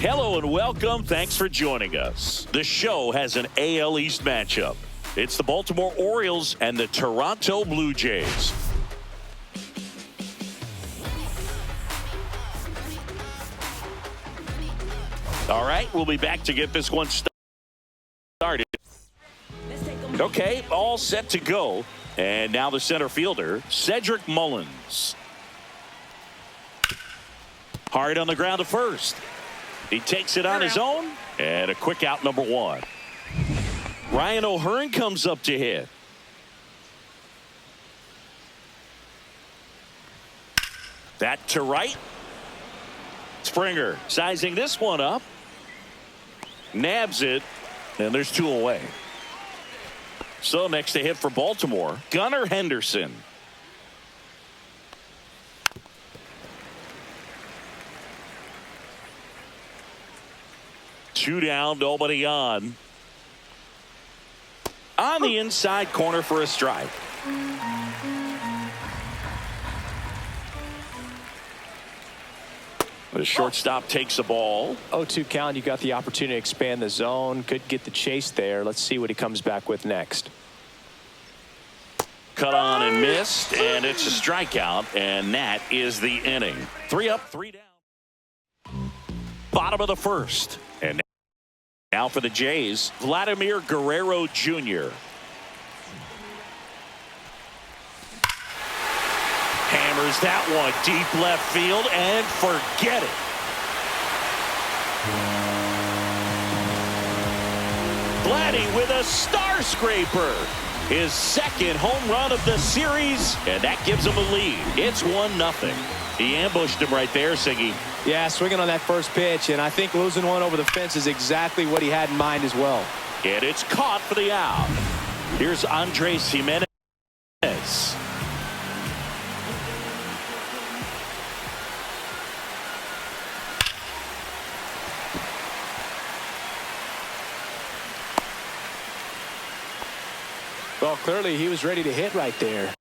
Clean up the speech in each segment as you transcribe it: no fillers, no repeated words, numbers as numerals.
Hello and welcome. Thanks for joining us. The show has an AL East matchup. It's the Baltimore Orioles and the Toronto Blue Jays. All right, we'll be back to get this one started. Okay, all set to go. And now the center fielder, Cedric Mullins. Hard on the ground to first. He takes it on his own, and a quick out, number one. Ryan O'Hearn comes up to hit. That to right. Springer sizing this one up. Nabs it, and there's two away. So next to hit for Baltimore, Gunnar Henderson. Two down, nobody on. On the inside corner for a strike. The shortstop takes the ball. 0-2 count. You got the opportunity to expand the zone. Could get the chase there. Let's see what he comes back with next. Cut on and missed, and it's a strikeout, and that is the inning. 3 up, 3 down. Bottom of the first. And now for the Jays, Vladimir Guerrero Jr. Hammers that one deep left field and forget it. Vladdy with a star scraper. His second home run of the series, and that gives him a lead. It's 1-0. He ambushed him right there, Siggy. Yeah, swinging on that first pitch, and I think losing one over the fence is exactly what he had in mind as well. And it's caught for the out. Here's Andres Jimenez. Well, clearly he was ready to hit right there.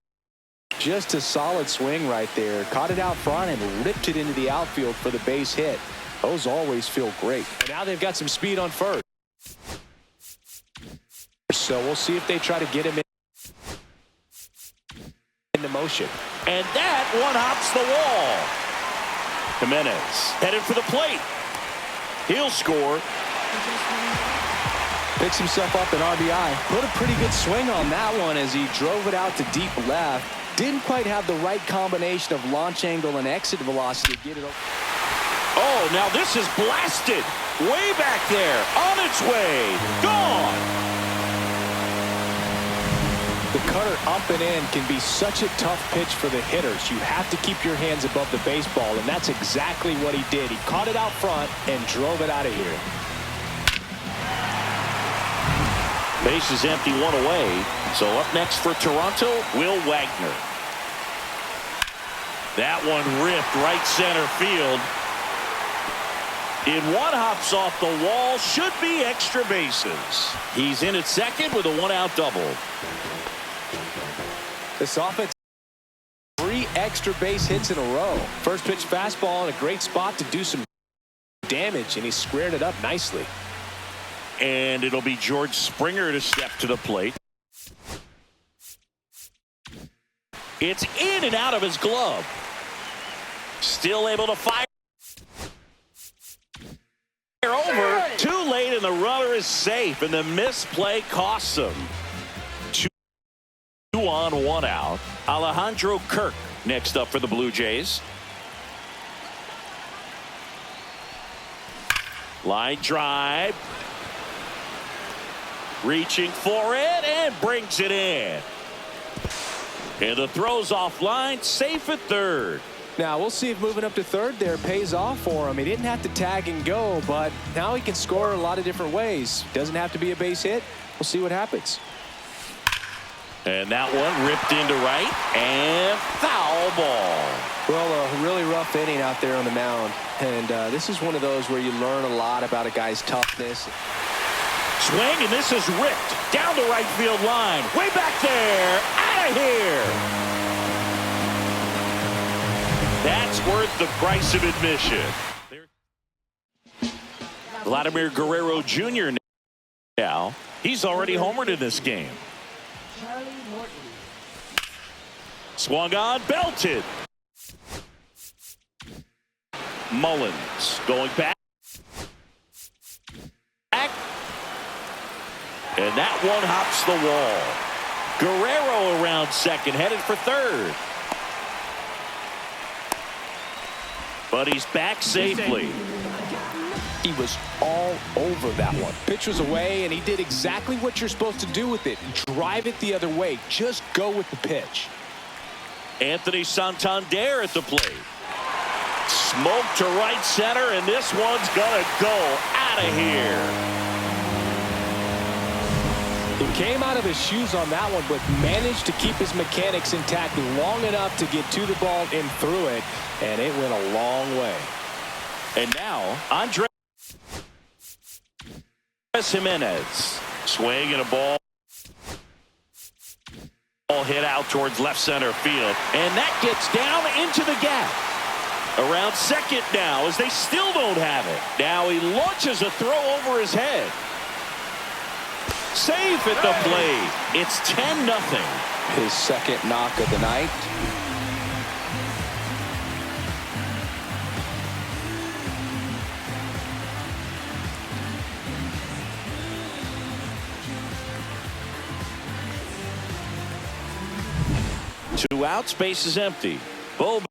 Just a solid swing right there. Caught it out front and ripped it into the outfield for the base hit. Those always feel great. And now they've got some speed on first. So we'll see if they try to get him into motion. And that one hops the wall. Jimenez headed for the plate. He'll score. Picks himself up an RBI. Put a pretty good swing on that one as he drove it out to deep left. Didn't quite have the right combination of launch angle and exit velocity to get it over. Oh, now this is blasted. Way back there. On its way. Gone. The cutter up and in can be such a tough pitch for the hitters. You have to keep your hands above the baseball, and that's exactly what he did. He caught it out front and drove it out of here. Base is empty, one away. So up next for Toronto, Will Wagner. That one ripped right center field. One hops off the wall. Should be extra bases. He's in at second with a one-out double. This offense, 3 extra base hits in a row. First pitch fastball in a great spot to do some damage, and he squared it up nicely. And it'll be George Springer to step to the plate. It's in and out of his glove. Still able to fire over. Too late, and the runner is safe, and the misplay costs him. 2 on, 1 out. Alejandro Kirk next up for the Blue Jays. Line drive. Reaching for it and brings it in. And the throw's offline, safe at third. Now we'll see if moving up to third there pays off for him. He didn't have to tag and go, but now he can score a lot of different ways. Doesn't have to be a base hit. We'll see what happens. And that one ripped into right and foul ball. Well, a really rough inning out there on the mound. And this is one of those where you learn a lot about a guy's toughness. Swing, and this is ripped down the right field line. Way back there. Out of here. That's worth the price of admission. Vladimir Guerrero Jr. now. He's already homered in this game. Swung on, belted. Mullins going back. And that one hops the wall. Guerrero around second, headed for third. But he's back safely. He was all over that one. Pitch was away, and he did exactly what you're supposed to do with it. Drive it the other way. Just go with the pitch. Anthony Santander at the plate. Smoke to right center, and this one's gonna go out of here. He came out of his shoes on that one, but managed to keep his mechanics intact long enough to get to the ball and through it, and it went a long way. And now, Andres Jimenez. Swing and a ball hit out towards left center field. And that gets down into the gap. Around second now as they still don't have it. Now he launches a throw over his head. Safe at the plate. It's 10-0. His second knock of the night. Two outs, base is empty. Bo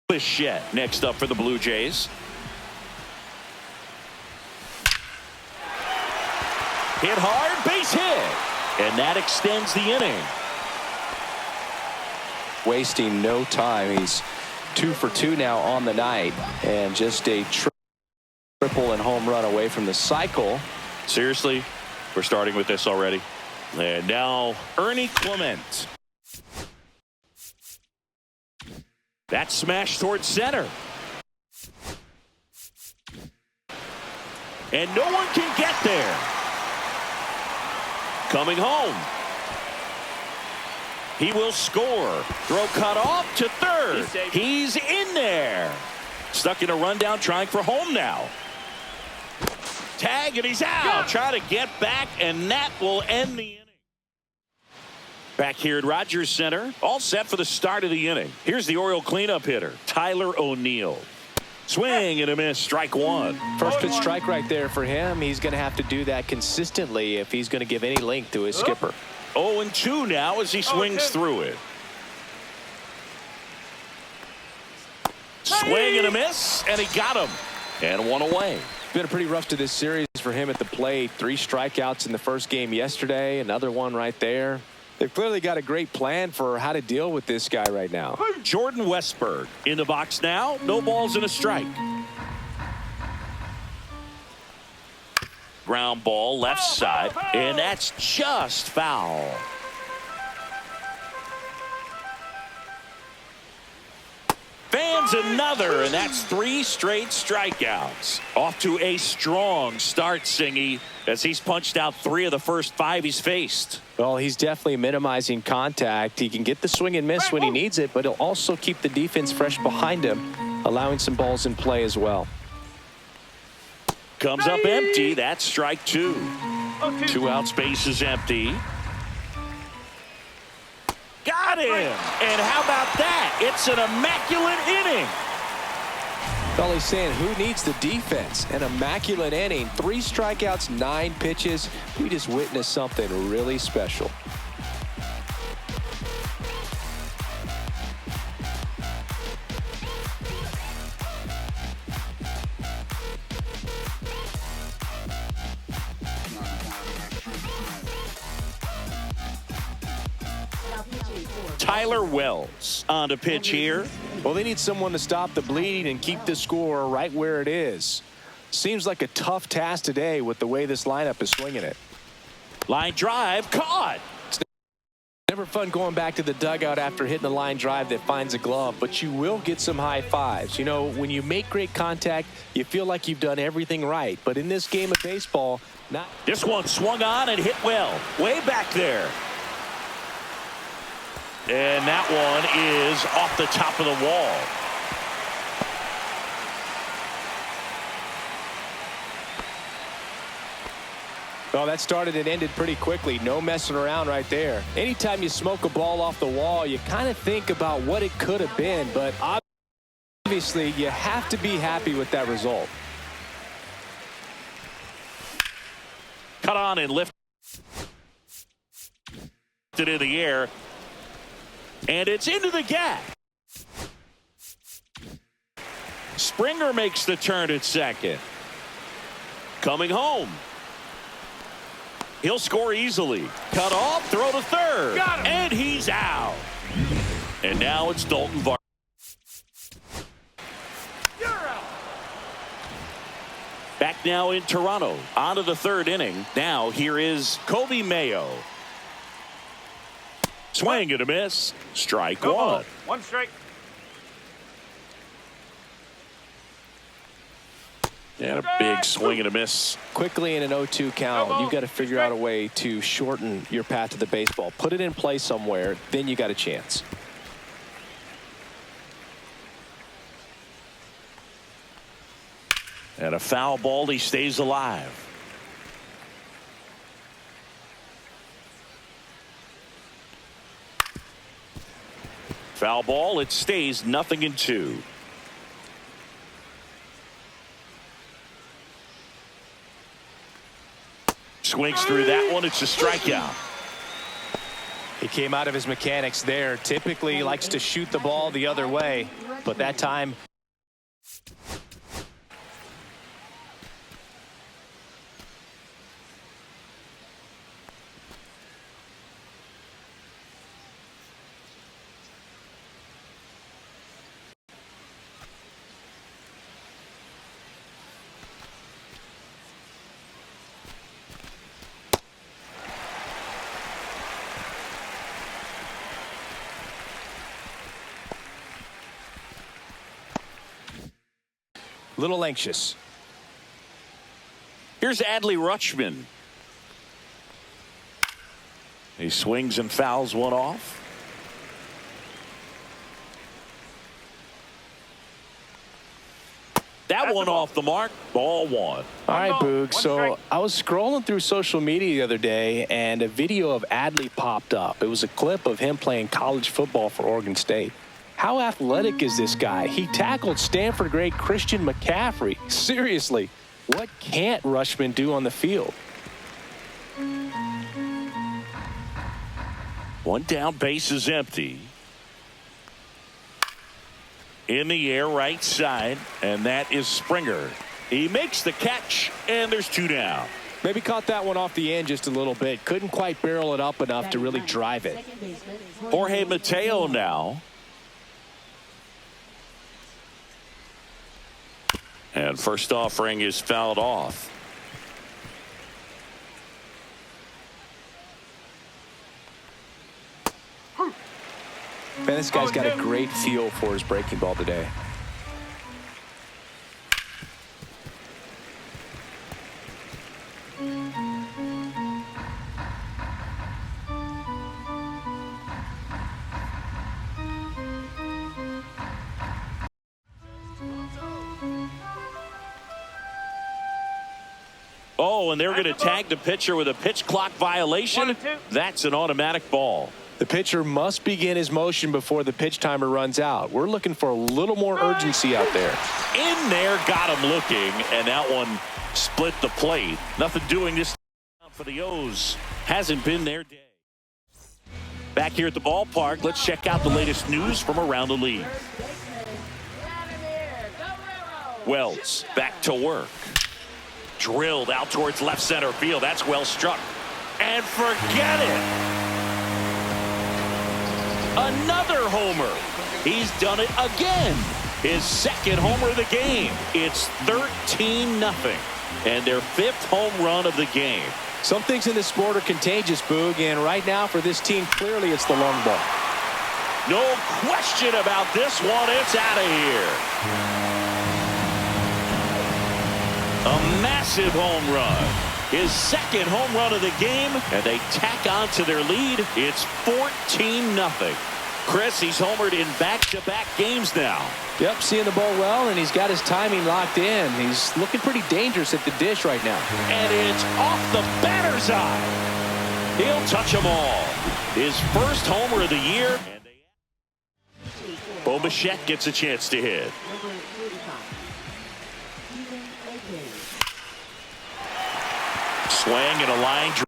Bichette next up for the Blue Jays. Hit hard, base hit. And that extends the inning. Wasting no time. He's 2 for 2 now on the night. And just a triple and home run away from the cycle. Seriously, we're starting with this already. And now Ernie Clement. That smash towards center. And no one can get there. Coming home. He will score. Throw cut off to third. He's in there. Stuck in a rundown, trying for home now. Tag, and he's out. Trying to get back, and that will end the inning. Back here at Rogers Center, all set for the start of the inning. Here's the Oriole cleanup hitter, Tyler O'Neill. Swing and a miss, strike one. First pitch strike right there for him. He's going to have to do that consistently if he's going to give any length to his skipper. 0-2 now as he swings through it. Swing and a miss, and he got him. And one away. Been a pretty rough to this series for him at the plate. 3 strikeouts in the first game yesterday. Another one right there. They've clearly got a great plan for how to deal with this guy right now. Jordan Westburg in the box now. No balls and a strike. Ground ball left side, and that's just foul. Fans another, and that's 3 straight strikeouts. Off to a strong start, Singy, as he's punched out 3 of the first 5 he's faced. Well, he's definitely minimizing contact. He can get the swing and miss when he needs it, but he'll also keep the defense fresh behind him, allowing some balls in play as well. Comes up empty. That's strike 2. 2 outs, base is empty. Got him. And how about that? It's an immaculate inning. Well, he's saying who needs the defense? An immaculate inning. 3 strikeouts, 9 pitches. We just witnessed something really special. Tyler Wells on to pitch here. Well, they need someone to stop the bleeding and keep the score right where it is. Seems like a tough task today with the way this lineup is swinging it. Line drive caught. It's never fun going back to the dugout after hitting a line drive that finds a glove, but you will get some high fives. You know, when you make great contact, you feel like you've done everything right. But in this game of baseball, not. This one swung on and hit well. Way back there. And that one is off the top of the wall. Well, that started and ended pretty quickly. No messing around right there. Anytime you smoke a ball off the wall, you kind of think about what it could have been, but obviously you have to be happy with that result. Cut on and lift it in the air, and it's into the gap. Springer makes the turn at second. Coming home. He'll score easily. Cut off, throw to third. And he's out. And now it's Dalton Varsho. Back now in Toronto. On to the third inning. Now here is Kobe Mayo. Swing and a miss. Strike one. One strike. And a big swing and a miss. Quickly in an 0-2 count, you've got to figure out a way to shorten your path to the baseball. Put it in play somewhere, then you got a chance. And a foul ball, he stays alive. Foul ball, it stays 0-2. Swings through that one. It's a strikeout. He came out of his mechanics there. Typically likes to shoot the ball the other way, but that time. Little anxious. Here's Adley Rutschman. He swings and fouls one off. That one off the mark. Ball one. All right, Boog. So I was scrolling through social media the other day, and a video of Adley popped up. It was a clip of him playing college football for Oregon State. How athletic is this guy? He tackled Stanford great Christian McCaffrey. Seriously, what can't Rutschman do on the field? One down, base is empty. In the air, right side, and that is Springer. He makes the catch, and there's two down. Maybe caught that one off the end just a little bit. Couldn't quite barrel it up enough to really drive it. Jorge Mateo now. And first offering is fouled off. Man, this guy's got a great feel for his breaking ball today. Oh, and they're going to tag the pitcher with a pitch clock violation. That's an automatic ball. The pitcher must begin his motion before the pitch timer runs out. We're looking for a little more urgency out there. In there, got him looking, and that one split the plate. Nothing doing this for the O's. Hasn't been their day. Back here at the ballpark, let's check out the latest news from around the league. Wells back to work. Drilled out towards left center field. That's well struck. And forget it. Another homer. He's done it again. His second homer of the game. It's 13-0. And their fifth home run of the game. Some things in this sport are contagious, Boog, and right now for this team, clearly it's the long ball. No question about this one. It's out of here. A massive home run. His second home run of the game, and they tack on to their lead. It's 14-0. Chris, he's homered in back-to-back games now. Yep, seeing the ball well, and he's got his timing locked in. He's looking pretty dangerous at the dish right now. And it's off the batter's eye. He'll touch them all. His first homer of the year. Bo Bichette gets a chance to hit. Swing and a line drive.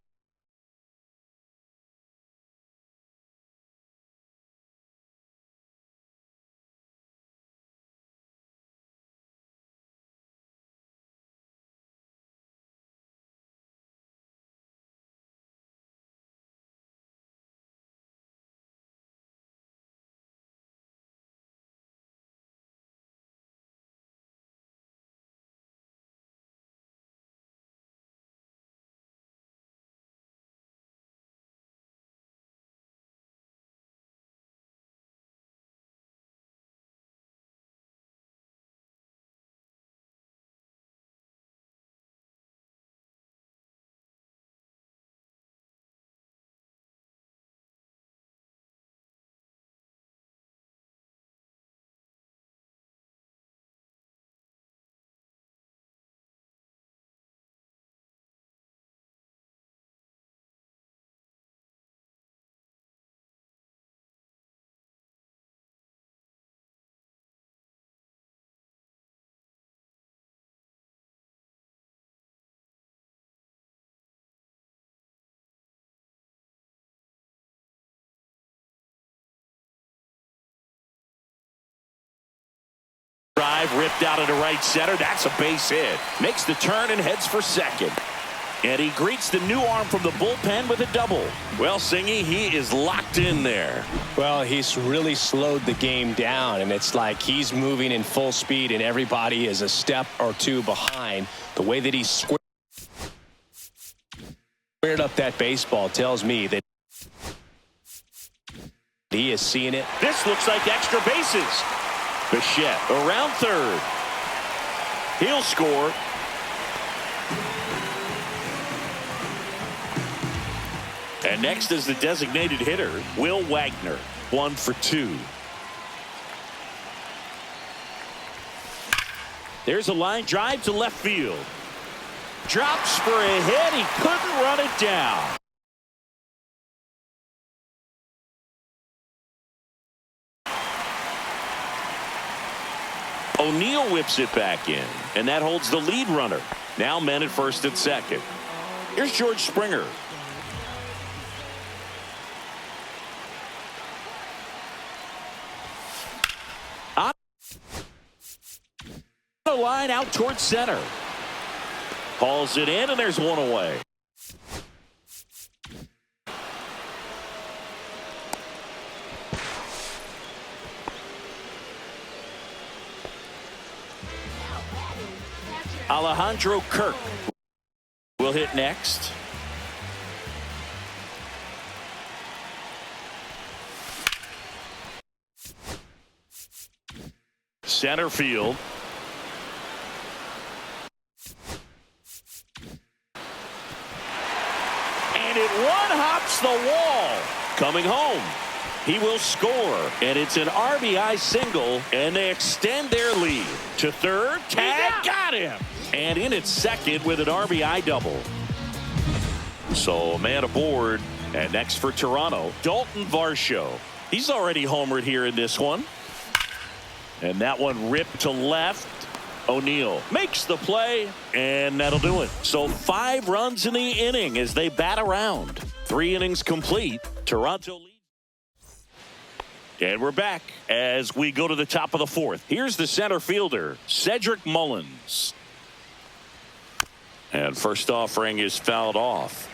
Drive ripped out into right center. That's a base hit. Makes the turn and heads for second. And he greets the new arm from the bullpen with a double. Well, Singy, he is locked in there. Well, he's really slowed the game down, and it's like he's moving in full speed, and everybody is a step or two behind. The way that he squared up that baseball tells me that he is seeing it. This looks like extra bases. Bichette around third. He'll score. And next is the designated hitter, Will Wagner. 1 for 2. There's a line drive to left field. Drops for a hit. He couldn't run it down. O'Neill whips it back in, and that holds the lead runner. Now men at first and second. Here's George Springer. On the line out towards center. Hauls it in, and there's one away. Alejandro Kirk will hit next. Center field. And it one-hops the wall. Coming home. He will score, and it's an RBI single, and they extend their lead. To third, tag, got him. And in at second with an RBI double. So a man aboard, and next for Toronto, Dalton Varsho. He's already homered here in this one. And that one ripped to left. O'Neill makes the play, and that'll do it. So 5 runs in the inning as they bat around. 3 innings complete. Toronto leads. And we're back as we go to the top of the 4th. Here's the center fielder, Cedric Mullins. And first offering is fouled off.